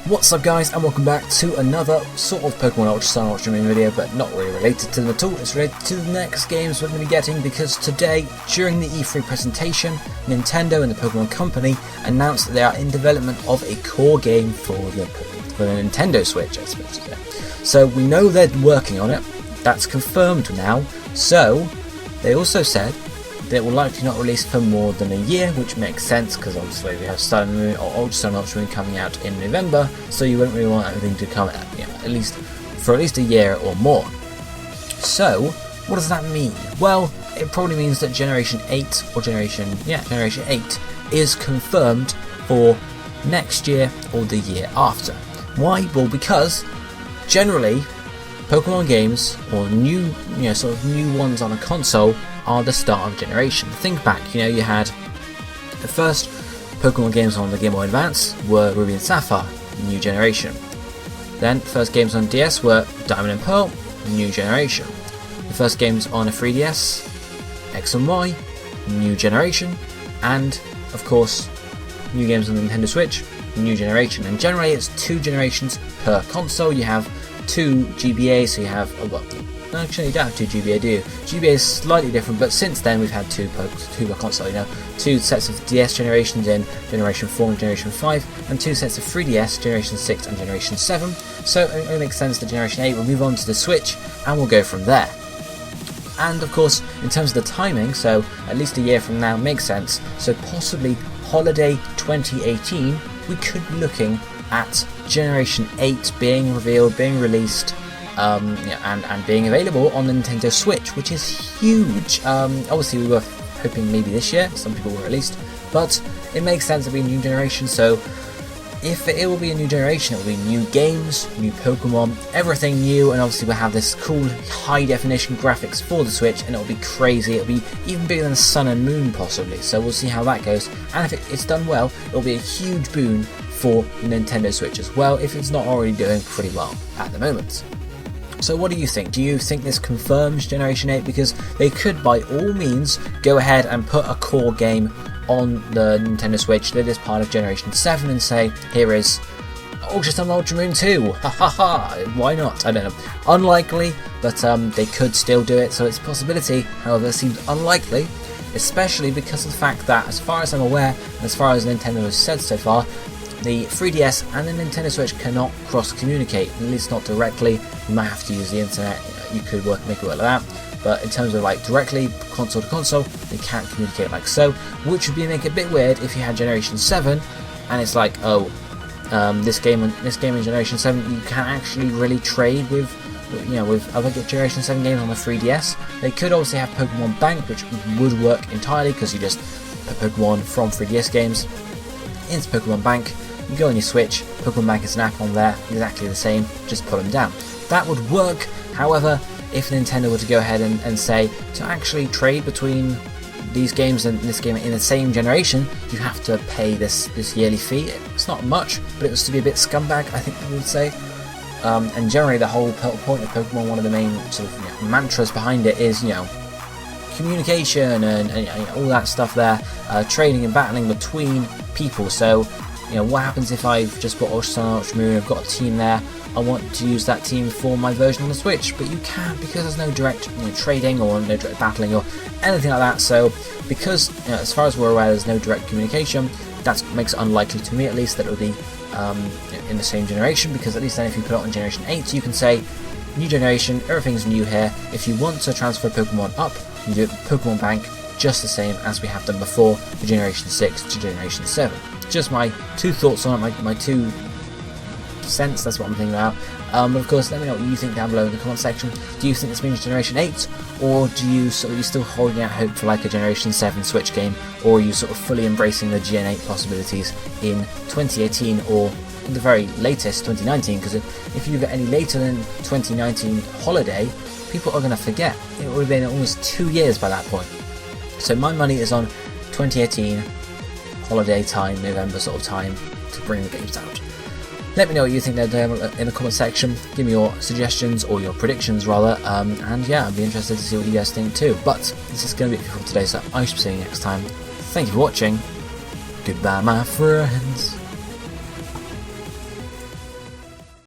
What's up guys, and welcome back to another sort of Pokemon Ultra Sun Ultra Moon video, but not really related to them at all. It's related to the next games we're going to be getting, because today, during the E3 presentation, Nintendo and the Pokemon Company announced that they are in development of a core game for the Nintendo Switch, I suppose. So we know they're working on it, that's confirmed now. So they also said that it will likely not release for more than a year, which makes sense because obviously we have Sun and Moon or Ultra Sun and Ultra Moon coming out in November, so you won't really want everything to come out, at least a year or more. So what does that mean? Well, it probably means that Generation 8 or Generation 8 is confirmed for next year or the year after. Why? Well, because generally Pokemon games or new ones on a console are the start of a generation. Think back, you had the first Pokemon games on the Game Boy Advance were Ruby and Sapphire, new generation. Then first games on DS were Diamond and Pearl, new generation. The first games on a 3DS, X and Y, new generation, and of course new games on the Nintendo Switch, new generation. And generally it's 2 generations per console. You have 2 GBA, so you have actually you don't have 2 GBA, do you? GBA is slightly different, but since then we've had 2 per console, 2 sets of DS generations in Generation 4 and Generation 5, and 2 sets of 3DS, Generation 6 and Generation 7, so it makes sense that Generation 8 will move on to the Switch, and we'll go from there. And of course, in terms of the timing, so at least a year from now makes sense, so possibly holiday 2018, we could be looking at Generation 8 being revealed, being released, and being available on the Nintendo Switch, which is huge. Obviously we were hoping maybe this year, some people were released, but it makes sense to be a new generation. So if it will be a new generation, it will be new games, new Pokemon, everything new, and obviously we'll have this cool high definition graphics for the Switch, and it'll be crazy. It'll be even bigger than Sun and Moon possibly, so we'll see how that goes. And if it's done well, it'll be a huge boon for the Nintendo Switch as well, if it's not already doing pretty well at the moment. So what do you think? Do you think this confirms Generation 8? Because they could by all means go ahead and put a core game on the Nintendo Switch that is part of Generation 7 and say, here is Ultra Sun Ultra Moon 2, ha ha ha, why not? I don't know. Unlikely, but they could still do it, so it's a possibility. However, it seems unlikely, especially because of the fact that, as far as I'm aware, and as far as Nintendo has said so far, the 3DS and the Nintendo Switch cannot cross-communicate, at least not directly. You might have to use the internet, you could make it work like that, but in terms of directly console to console, they can't communicate like so, which would make it a bit weird if you had Generation 7, and it's like, this game in Generation 7, you can't actually really trade with other Generation 7 games on the 3DS. They could obviously have Pokemon Bank, which would work entirely, because you just put Pokemon from 3DS games into Pokemon Bank. You go on your Switch, Pokemon Bank is an app on there, exactly the same, just put them down. That would work. However, if Nintendo were to go ahead and say, to actually trade between these games and this game in the same generation, you have to pay this yearly fee. It's not much, but it was to be a bit scumbag, I think people would say. And generally the whole point of Pokemon, one of the main sort of mantras behind it is, communication and all that stuff there, trading and battling between people. So what happens if I've just got Ultra Sun, Ultra Moon, I've got a team there, I want to use that team for my version on the Switch, but you can't, because there's no direct trading or no direct battling or anything like that. So because as far as we're aware, there's no direct communication, that makes it unlikely, to me at least, that it will be in the same generation, because at least then if you put it on Generation 8, you can say, new generation, everything's new here. If you want to transfer Pokemon up, you do it with Pokemon Bank, just the same as we have done before for Generation 6 to Generation 7. Just my 2 thoughts on it, my 2 cents, that's what I'm thinking about. But of course, let me know what you think down below in the comment section. Do you think this means Generation 8, or are you still holding out hope for a Generation 7 Switch game, or are you sort of fully embracing the Gen 8 possibilities in 2018, or in the very latest 2019? Because if you get any later than 2019 holiday, people are going to forget. It would have been almost 2 years by that point. So my money is on 2018 holiday time, November sort of time, to bring the games out. Let me know what you think there in the comment section. Give me your suggestions, or your predictions rather, and yeah, I'd be interested to see what you guys think too. But this is going to be it for today, so I shall see you next time. Thank you for watching. Goodbye, my friends.